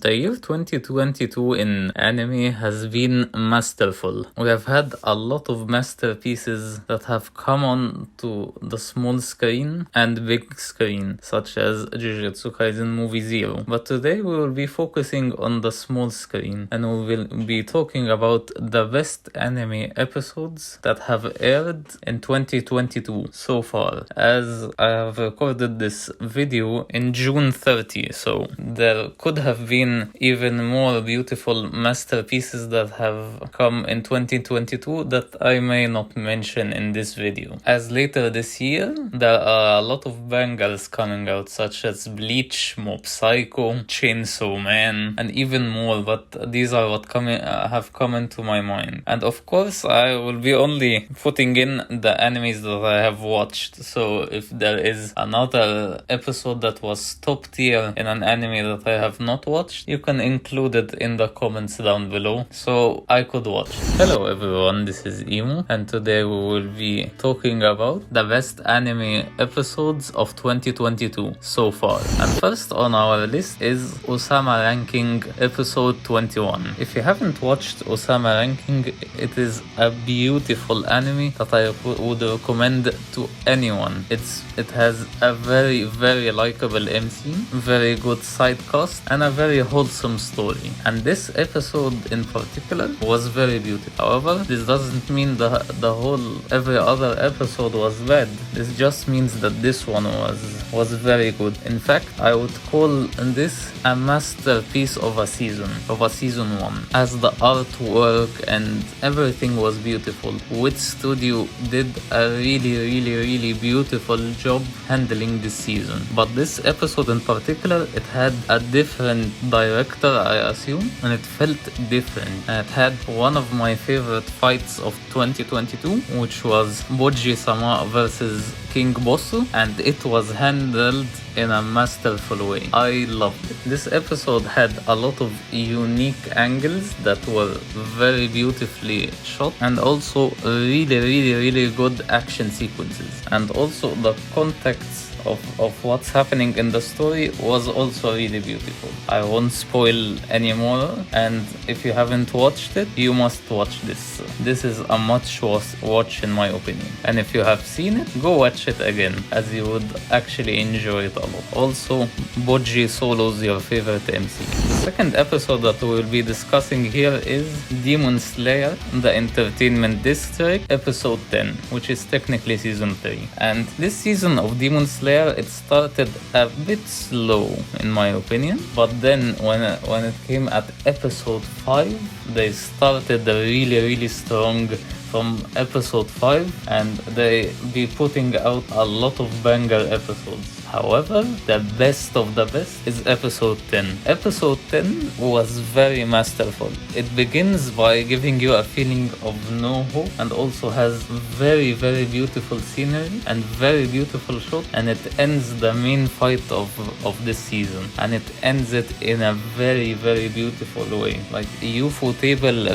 The year 2022 in anime has been masterful. We have had a lot of masterpieces that have come on to the small screen and big screen, such as Jujutsu Kaisen Movie Zero. But today we will be focusing on the small screen, and we will be talking about the best anime episodes that have aired in 2022 so far, as I have recorded this video in June 30, so there could have been even more beautiful masterpieces that have come in 2022 that I may not mention in this video. As later this year, there are a lot of bangers coming out, such as Bleach, Mob Psycho, Chainsaw Man, and even more, but these are what have come into my mind. And of course, I will be only putting in the animes that I have watched, so if there is another episode that was top tier in an anime that I have not watched, you can include it in the comments down below so I could watch. Hello everyone, this is Emo, and today we will be talking about the best anime episodes of 2022 so far. And first on our list is Ousama Ranking episode 21. If you haven't watched Ousama Ranking, it is a beautiful anime that I would recommend to anyone. It has a very likable MC, very good side cast, and a very wholesome story. And this episode in particular was very beautiful. However, this doesn't mean every other episode was bad. This just means that this one was very good. In fact, I would call this a masterpiece of a season 1, as the artwork and everything was beautiful. Which studio did a really beautiful job handling this season. But this episode in particular, it had a different director, I assume, and it felt different. It had one of my favorite fights of 2022, which was Bojji-sama versus King Bossu, and it was handled in a masterful way. I loved it. This episode had a lot of unique angles that were very beautifully shot, and also really good action sequences. And also the context of what's happening in the story was also really beautiful. I won't spoil anymore, and if you haven't watched it, you must watch this. This is a much watch in my opinion. And if you have seen it, go watch it again, as you would actually enjoy it a lot. Also, Bojji solos your favorite MC. The second episode that we will be discussing here is Demon Slayer, The Entertainment District, episode 10, which is technically season 3. And this season of Demon Slayer, it started a bit slow in my opinion, but then when it came at episode 5, they started really strong from episode 5, and they be putting out a lot of banger episodes. However, the best of the best is episode 10. Episode 10 was very masterful. It begins by giving you a feeling of no hope, and also has very beautiful scenery and very beautiful shot, and it ends the main fight of this season, and it ends it in a very beautiful way. Like, Ufotable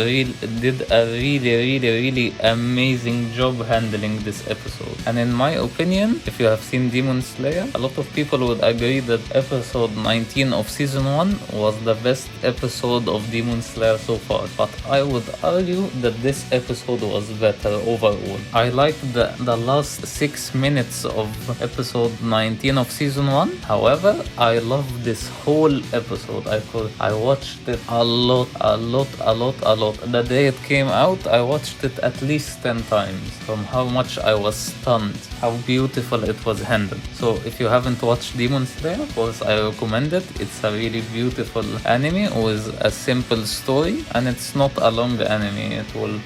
did a really amazing job handling this episode. And in my opinion, if you have seen Demon Slayer, a lot of people would agree that episode 19 of season 1 was the best episode of Demon Slayer so far. But I would argue that this episode was better overall. I liked the last 6 minutes of episode 19 of season 1. However, I love this whole episode. I watched it a lot. The day it came out, I watched it at least 10 times from how much I was stunned, how beautiful it was handled. So if you haven't watched Demon Slayer, of course I recommend it. It's a really beautiful anime with a simple story, and it's not a long anime.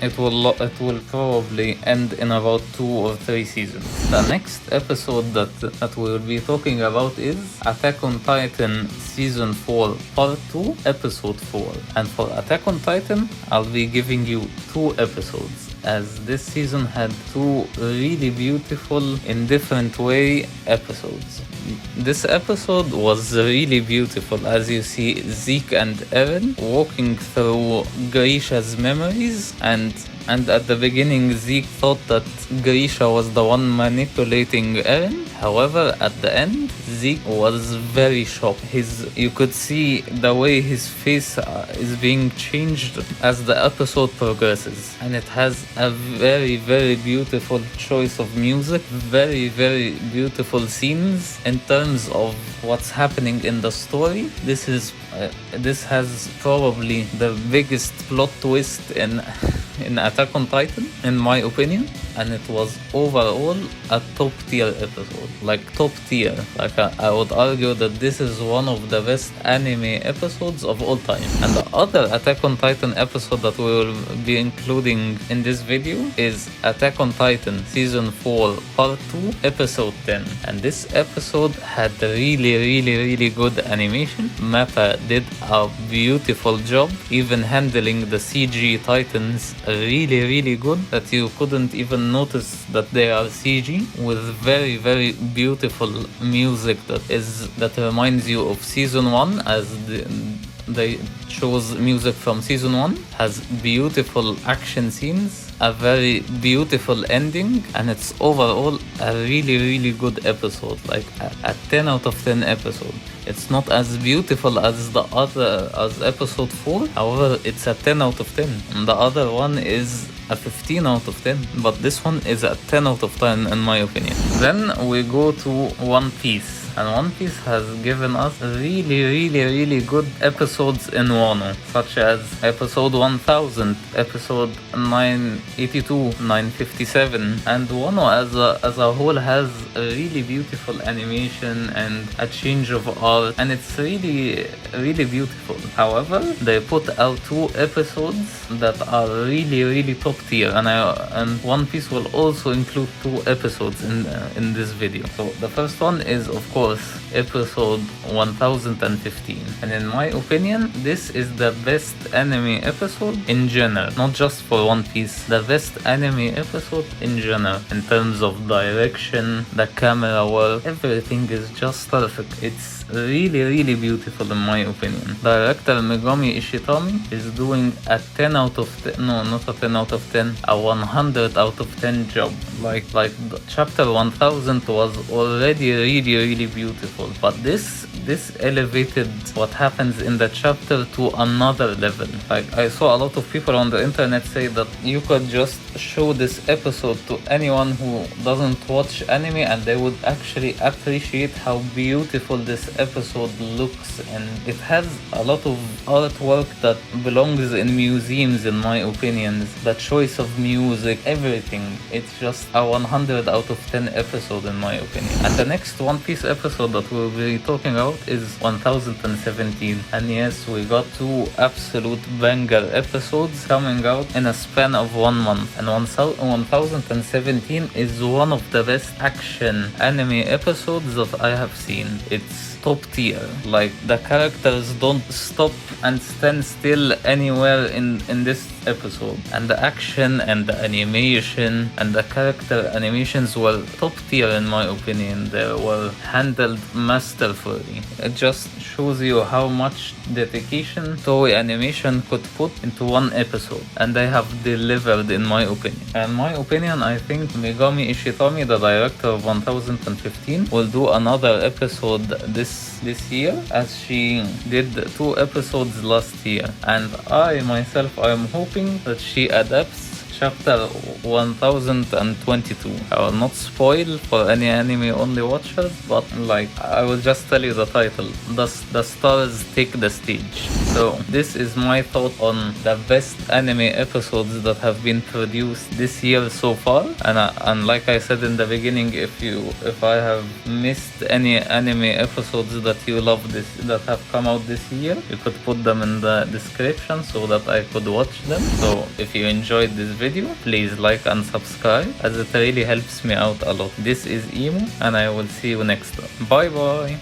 It will probably end in about 2 or 3 seasons. The next episode that we will be talking about is Attack on Titan season 4 part 2 episode 4. And for Attack on Titan, I'll be giving you 2 episodes, as this season had 2 really beautiful in different way episodes. This episode was really beautiful, as you see Zeke and Eren walking through Grisha's memories, and And at the beginning, Zeke thought that Grisha was the one manipulating Eren. However, at the end, Zeke was very shocked. You could see the way his face is being changed as the episode progresses. And it has a very, very beautiful choice of music, very, very beautiful scenes in terms of what's happening in the story. This has probably the biggest plot twist in Attack on Titan, in my opinion, and it was overall a top tier episode. Like top tier. Like I would argue that this is one of the best anime episodes of all time. And the other Attack on Titan episode that we will be including in this video is Attack on Titan Season 4 Part 2 Episode 10. And this episode had really good animation. Mappa did a beautiful job, even handling the CG Titans really good, that you couldn't even notice that they are CG, with very beautiful music that reminds you of Season 1, as they chose music from Season 1, has beautiful action scenes, a very beautiful ending, and it's overall a really good episode, like a 10 out of 10 episode. It's not as beautiful as as episode 4, however it's a 10 out of 10. And the other one is a 15 out of 10, but this one is a 10 out of 10 in my opinion. Then we go to One Piece. And One Piece has given us really good episodes in Wano, such as episode 1000, episode 982, 957, and Wano as a whole has a really beautiful animation and a change of art, and it's really beautiful. However, they put out 2 episodes that are really top tier, and One Piece will also include 2 episodes in this video. So the first one is, of course, episode 1015, and in my opinion this is the best anime episode in general, not just for One Piece, the best anime episode in general, in terms of direction, the camera work, everything is just perfect. It's really beautiful in my opinion. Director Megami Ishitami is doing a 10 out of 10, no, not a 10 out of 10, a 100 out of 10 job. Like chapter 1000 was already really beautiful, but this elevated what happens in the chapter to another level. Like, I saw a lot of people on the internet say that you could just show this episode to anyone who doesn't watch anime and they would actually appreciate how beautiful this episode looks, and it has a lot of artwork that belongs in museums in my opinion. The choice of music, everything, it's just a 100 out of 10 episode in my opinion. And the next One Piece episode that we'll be talking about is 1017, and yes, we got 2 absolute banger episodes coming out in a span of 1 month, and 1017 is one of the best action anime episodes that I have seen. It's top tier. Like, the characters don't stop and stand still anywhere in this episode, and the action and the animation and the character animations were top tier in my opinion. They were handled masterfully. It just shows you how much dedication Toei Animation could put into one episode, and they have delivered in my opinion. In my opinion, I think Megami Ishitami, the director of 1015, will do another episode this year, as she did 2 episodes last year, and I myself am hoping that she adapts chapter 1022. I will not spoil for any anime only watchers, but like, I will just tell you the title. The stars take the stage. So this is my thought on the best anime episodes that have been produced this year so far. And like I said in the beginning, if I have missed any anime episodes that you love that have come out this year, you could put them in the description so that I could watch them. So if you enjoyed this video, please like and subscribe, as it really helps me out a lot. This is Emo, and I will see you next time. Bye bye.